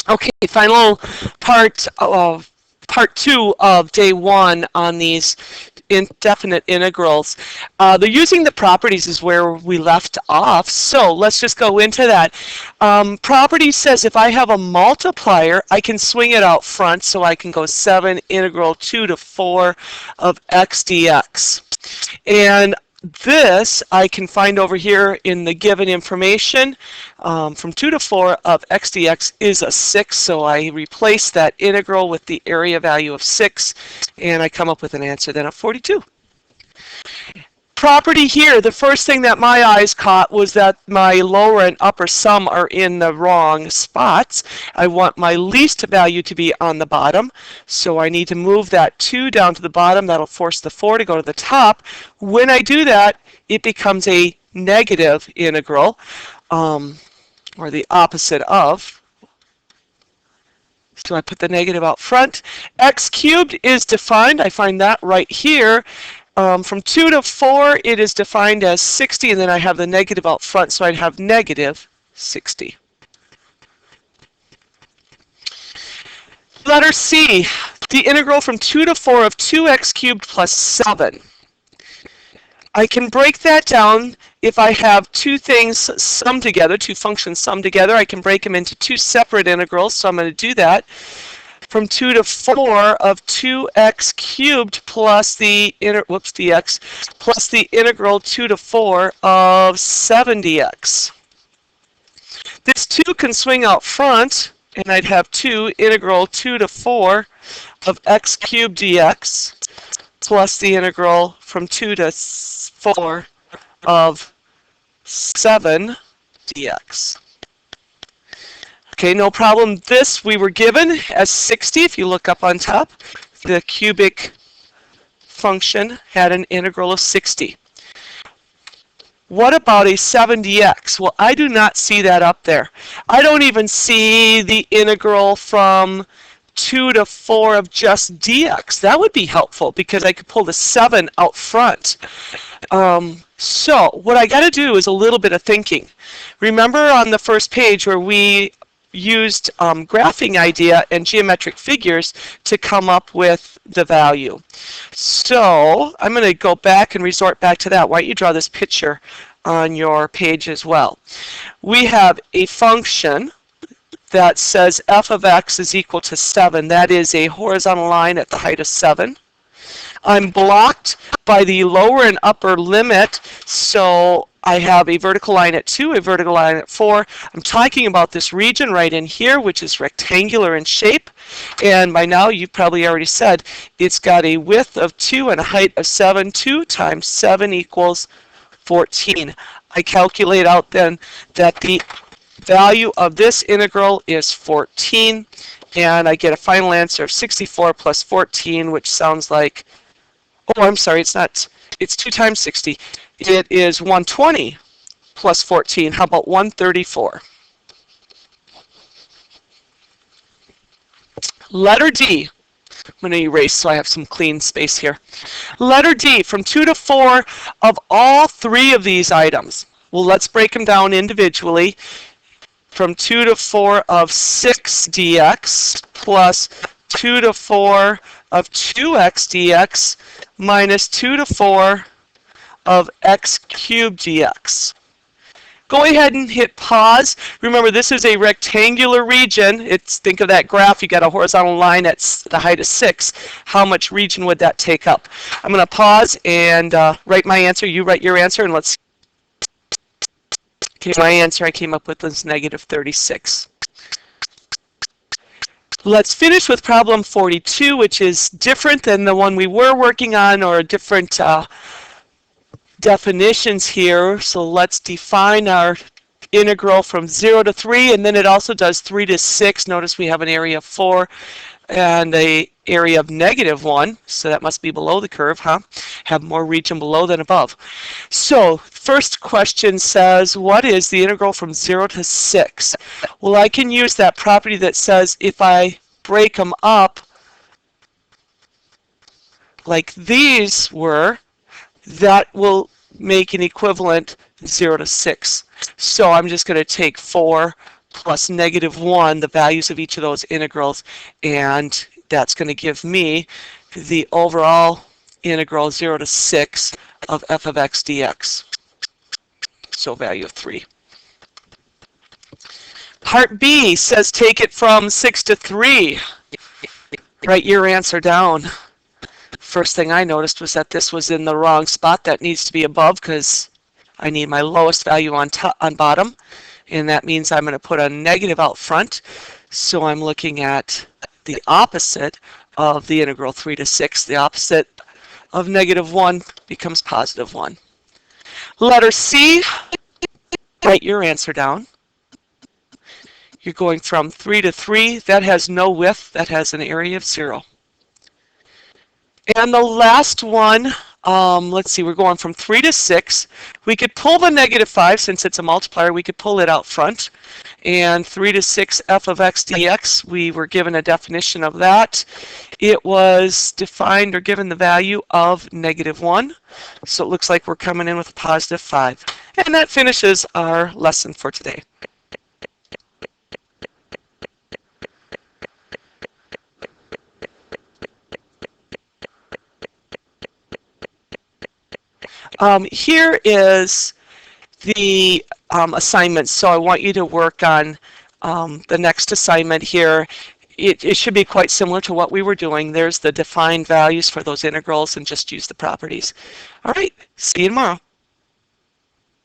Okay, final part two of day one on these indefinite integrals. The using the properties is where we left off, so let's just go into that. Property says if I have a multiplier, I can swing it out front, so I can go 7 integral 2 to 4 of x dx. And this I can find over here in the given information. From 2 to 4 of x dx is a 6, so I replace that integral with the area value of 6, and I come up with an answer then of 42. Property here, the first thing that my eyes caught was that my lower and upper sum are in the wrong spots. I want my least value to be on the bottom, so I need to move that 2 down to the bottom. That'll force the 4 to go to the top. When I do that, it becomes a negative integral, or the opposite of. So I put the negative out front. X cubed is defined. I find that right here. From 2 to 4, it is defined as 60, and then I have the negative out front, so I'd have negative 60. Letter C, the integral from 2 to 4 of 2x cubed plus 7. I can break that down if I have two things summed together, two functions summed together. I can break them into two separate integrals, so I'm going to do that. From 2 to 4 of 2x cubed plus the dx plus the integral 2 to 4 of 7dx. This 2 can swing out front, and I'd have 2 integral 2 to 4 of x cubed dx plus the integral from 2 to 4 of 7 dx. Okay, no problem. This we were given as 60. If you look up on top, the cubic function had an integral of 60. What about a 7 dx? Well, I do not see that up there. I don't even see the integral from 2 to 4 of just dx. That would be helpful because I could pull the 7 out front. So what I got to do is a little bit of thinking. Remember on the first page where we used graphing idea and geometric figures to come up with the value. So I'm going to go back and resort back to that. Why don't you draw this picture on your page as well. We have a function that says f of x is equal to 7. That is a horizontal line at the height of 7. I'm blocked by the lower and upper limit, so I have a vertical line at 2, a vertical line at 4. I'm talking about this region right in here, which is rectangular in shape. And by now, you've probably already said, it's got a width of 2 and a height of 7. 2 times 7 equals 14. I calculate out then that the value of this integral is 14. And I get a final answer of 64 plus 14, which sounds like, oh, I'm sorry, it's not. It's 2 times 60. It is 120 plus 14. How about 134? Letter D. I'm going to erase so I have some clean space here. Letter D, from 2 to 4 of all 3 of these items. Well, let's break them down individually. From 2 to 4 of 6 dx plus 2 to 4 of 2x dx minus 2 to 4 of x cubed dx. Go ahead and hit pause. Remember, this is a rectangular region. Think of that graph. You got a horizontal line at the height of 6. How much region would that take up? I'm going to pause and write my answer. You write your answer, and let's see. Okay, my answer I came up with is negative 36. Let's finish with problem 42, which is different than the one we were working on, or different definitions here. So let's define our integral from 0 to 3, and then it also does 3 to 6. Notice we have an area of 4 and an area of negative 1, so that must be below the curve, huh? Have more region below than above. So first question says, what is the integral from 0 to 6? Well, I can use that property that says if I break them up like these were, that will make an equivalent 0 to 6. So I'm just going to take 4 plus -1, the values of each of those integrals, and that's going to give me the overall integral 0 to 6 of f of x dx. So value of 3. Part B says take it from 6 to 3. Write your answer down. First thing I noticed was that this was in the wrong spot. That needs to be above because I need my lowest value on bottom, and that means I'm going to put a negative out front. So I'm looking at the opposite of the integral 3 to 6. The opposite of -1 becomes +1. Letter C, write your answer down. You're going from 3 to 3. That has no width. That has an area of 0. And the last one, let's see, we're going from 3 to 6. We could pull the -5 since it's a multiplier. We could pull it out front. And 3 to 6 f of x dx, we were given a definition of that. It was defined or given the value of -1. So it looks like we're coming in with a +5. And that finishes our lesson for today. Here is the assignment. So I want you to work on the next assignment here. It should be quite similar to what we were doing. There's the defined values for those integrals and just use the properties. All right, see you tomorrow.